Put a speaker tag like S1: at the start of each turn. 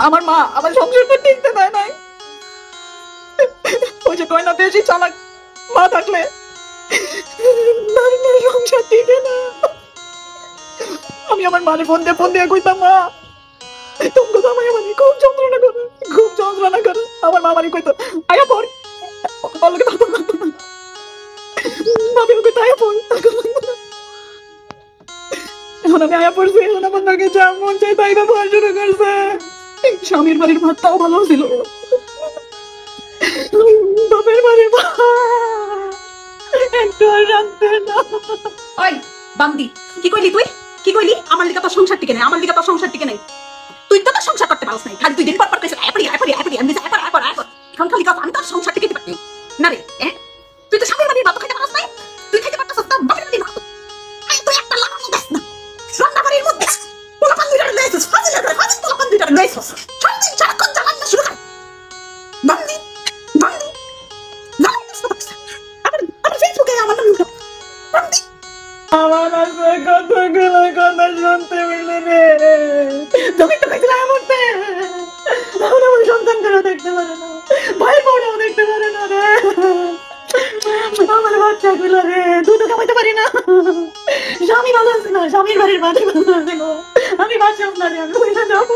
S1: আমার মা আমার সংসারটা টিকতে দেয় নাই। ওই যে কয় না, বেশি চালাক মা থাকলে নারী মেয়ে সংসার টিকে না। আমি আমার মারে ফোন দিয়ে কইতাম, মা তুমি কথা আমাকে মানে খুব যন্ত্রণা করে, খুব যন্ত্রণা করে। আমার মা মানে কইতো আয়া পড়, বলকে থাকো না, ভাবি ওকে আয়া পড়। এখন আমি আয়া পড়ছি, এখন আমার নাকি যা মন চাই তাই ব্যবহার শুরু করছে। স্বামীর বাড়ির ভাতটাও ভালো ছিল, বাপের বাড়ির ভাত একটু আর রাখতে না।
S2: ওই বান্দি, কি কইলি তুই? কি কইলি? আমার লিগা তো সংসার টিকে নাই, আমার লিগা তো সংসার টিকে নাই। তুই তো সংসার করতে পারছ নাই, খালি তুই দিন পর পর কইছিস আইপড়ি আইপড়ি আইপড়ি, আমি যে আইপড় আইপড় আইপড়। এখন খালি কথা, আমি তো সংসার টিকে পারি না রে। তুই তো স্বামীর বাড়ির ভাত খাইতে পারছ নাই, তুই খাইতে পারছস না বাপের বাড়ির ভাত। তুই একটা লাগানো দেস না রান্না বাড়ির মধ্যে পোলা পান্দিটা লইছস, ফাজিল করে ফাজিল পোলা পান্দিটা লইছস। সারাদিন সারাক্ষণ জ্বালান না শুরু কর বান্দি বান্দি জ্বালান না শুরু করছিস। আবার ফেসবুকে আমার নাম লিখো বান্দি।
S1: আমার আছে কতগুলো কথা শুনতে মিলে রে। তুমি তো কইছিলাম মরতে, এখন আমার সন্তান কেন দেখতে পারে না, ভাই বোনও দেখতে পারে না রে। আমার বাচ্চা গুলো রে, দুধও খাওয়াইতে পারি না। স্বামী ভালো আছে না, স্বামীর বাড়ির বাড়ি ভালো আছে না, আমি বাঁচলাম না রে, আমি যাবো।